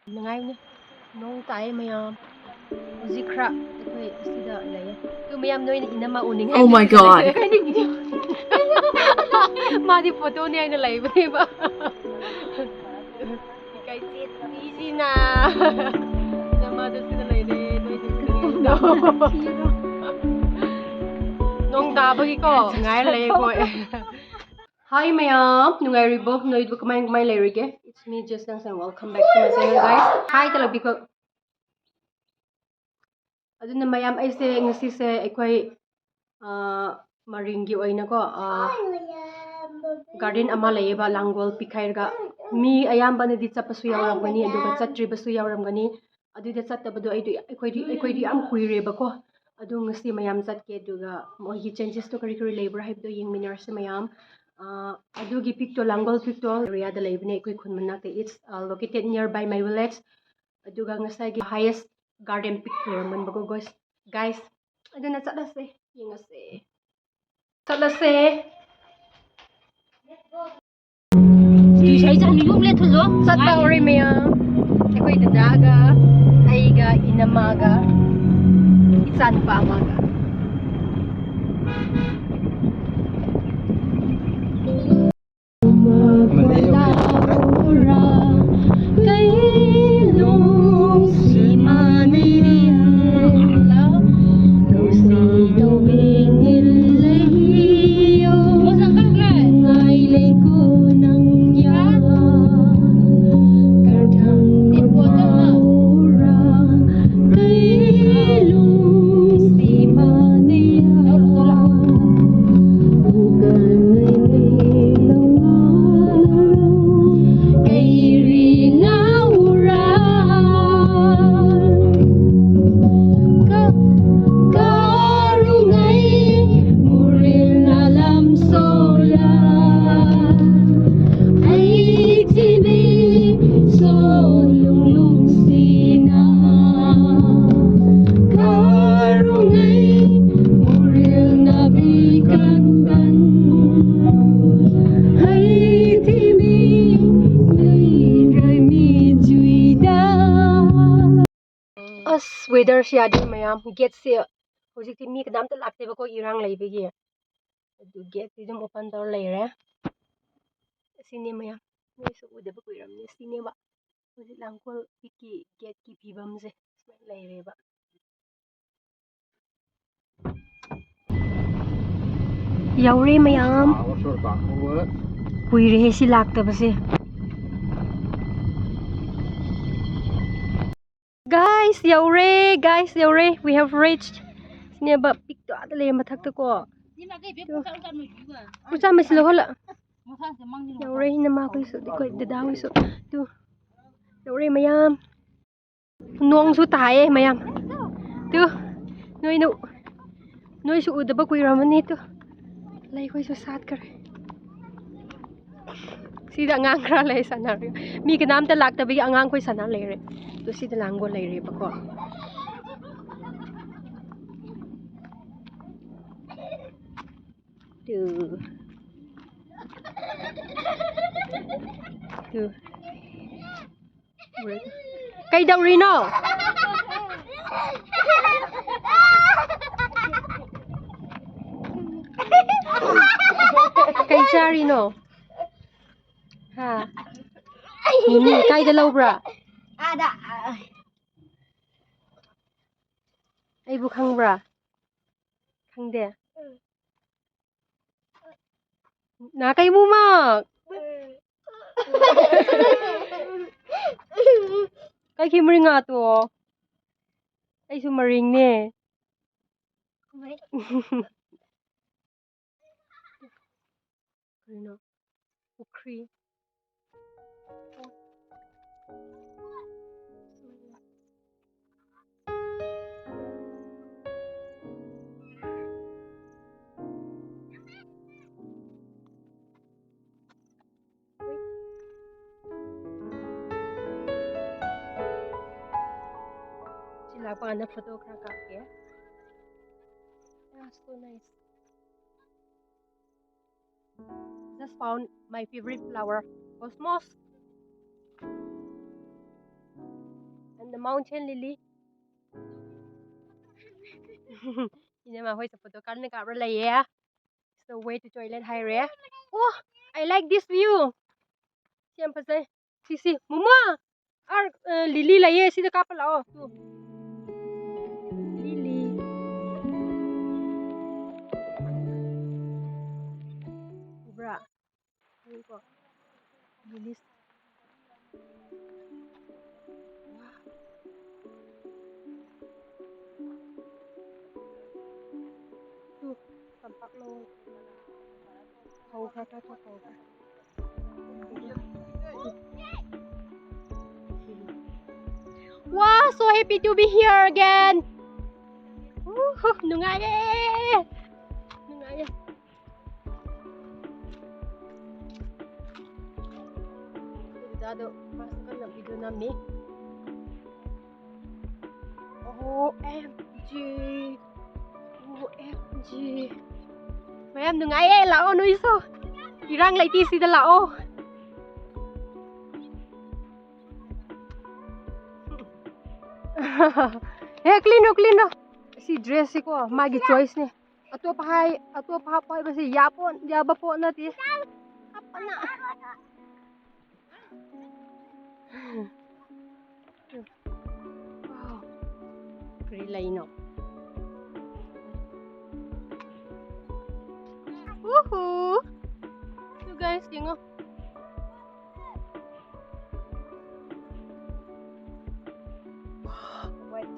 Nangai nong tai mayam hujikra akhoi sida laye tu mayam noi ni inama uning Oh my god. madi photo ni aina lai ba kai chit easy na inama do sida lai re noi ni nong da bagi ko ngai lai ko Hi mayam, nungai ribo, noi du kamay layrige. It's me just and welcome back to my channel guys. Hi talabi ko. Aduna mayam ay se ngasi se akwai maringi oina ko garden ama layeba langgol pikhairga mi ayamba ne di chapasu yawramgani aduga chatribasu yawramgani aduda chattabadu aikoidi am kuireba ko adu ngasi mayam chatke aduga mohi changes to kari labor haibdo yingminarse mayam adugi picto langgol picto area da laibne ikoi khunmanak it's located nearby my village aduga ngasai gi highest garden pic lerman bago guys aduna chatlase yingase chatlase Satpa ori mayam akoy dadaga aiga inamaga isan pa amaga weather siya din mayam get si hojik mi kadam ta lakte ba ko irang laibegi adu get si dum open door laire sini mayam ni su ude ba kuiram ni sini ba hojik langkol piki get ki phibam je laire ba yaure mayam kuire si lakta ba se Guys, yaure, we have reached. Sini ba pick to ada le mathak to ko. Pucha masilo hola. Yaure hina ma ko su ko dada ko su. Tu. Yaure mayam. Nong su tae mayam. Tu. Noi su udaba ko ramani tu. Lai ko su sat kar. Sida ngang kra lai sanar. Mi ka nam ta lak ta bi angang ko sanar lai re. Tu sida langgo lai re ba ko. Tuh. Cây đậu rino. Cây cha rino. Ha. Ini cây da lâu bra. Ada. Ai bu khang bra. Khang de. Na cây mu mak. Cây kim ring à tu. Ai su maring ne. Rino. Ukri. Sila pa na photo ka ya. Yeah, so nice. Just found my favorite flower, cosmos. And the mountain lily. Ina ma hoi sa photo kan na kabra la yeah. It's the way to toilet high re. Oh, I like this view. Siam pa sai. Si mama. Ar lily la ye si da ka pa lao. Tu. Lily. Bra. Yun ko. Lilies. Tu. Tampak lo. Khâu khâu khâu khâu khâu. Wow, so happy to be here again. Nungaye. Nungaye. Dado masukkan na video namin. OMG. OMG. Mayam nungaye lao no iso. Irang lại ti si da lao. Clean do. Si dress ko magi choice ni. Ato pa hai ba si yaba po na ti. Apa na. Wow. Pretty line up. Woohoo! You guys, tingnan. Wait,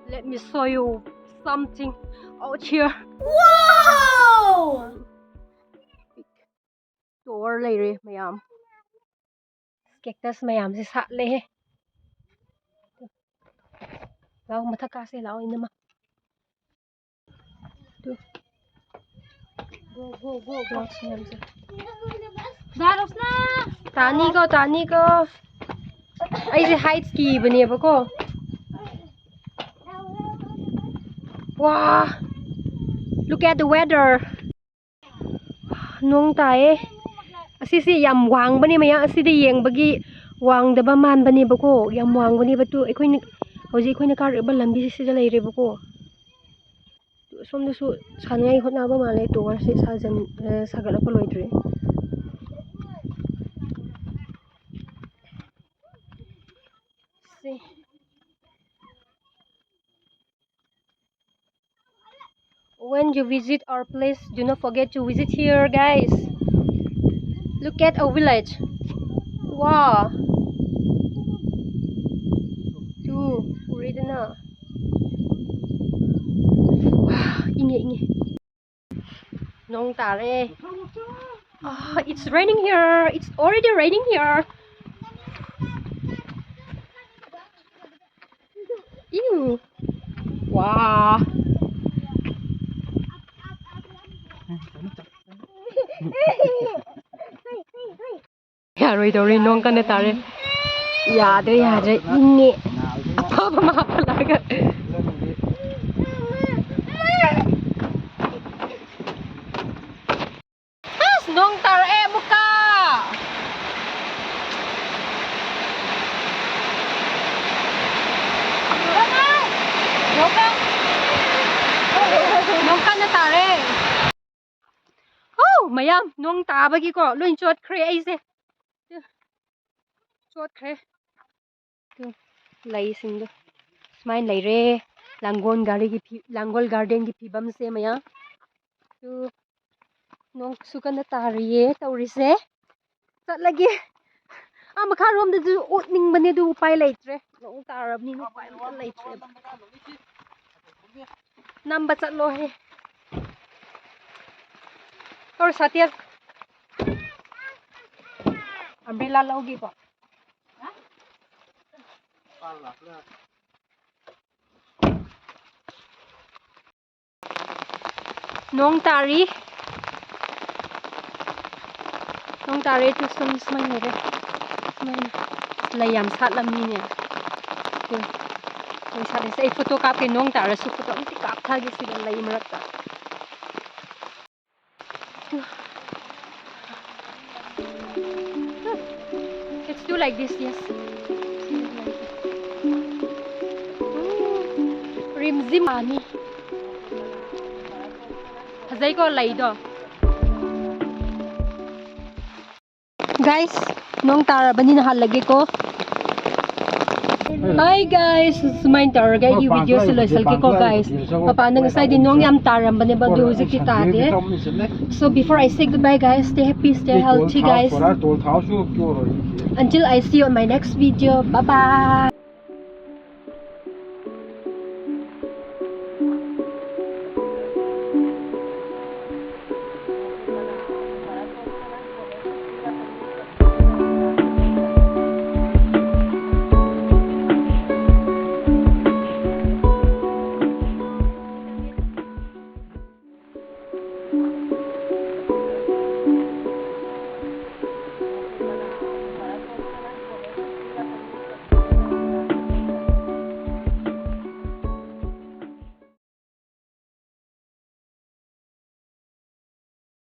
let me show you something out here. Wow! Door lady, mayam. Cactus mayam si sa le. Lao mathak kasi lao inama. Go. Blocks mayam si. Daros na. Tani ko. Ay si height ski bani ba ko? Wow! Look at the weather. Nung tae. Asisi yam wang bani maya asidi yeng bagi wang daba man bani ba ko? Yam wang bani ba tu? Ako'y hauji ako'y nakarib ba lambi si sida layre ba ko? Som na su sanay hot na ba malay to kasi sajan sagal ako loitre. See. When you visit our place, do not forget to visit here, guys. Look at our village. Wow. Tuh, read na. Wow, inge. Nong tare. Oh, it's raining here. It's already raining here. Ew. Wow. Rồi nong ka na tare. Yadre inge. Apa mapalaga. Nong tare muka. Nong ka na tare. Oh, mayam nong ta bagi ko luin chot kre ai se. Chot kre. Lai sing do. Smile lai re. Langol garden ki phibam se maya. Tu nong sukan na tariye tawri se. Sat lagi. Makharom da du utning bane du upay laitre. Nong tarab ni upay man laitre. Namba chatlo he. Or satya. Umbrella laugi ko. Nong tari tu sum smile re. Smile. Layam sat lam ni ne. Tu. Oi sat se photo kap ke nong tar su photo ti kap tha ge si lay marak ta. Let's do like this, yes. rimzim ani fazai ko laido guys nong tarabani na halage ko. Hi guys, sumain taraga di video sila salki ko guys. Paano nga say din nong yam taram ba ba music ti tate. So before I say goodbye guys, stay happy, stay healthy guys. Until I see you on my next video. Bye bye.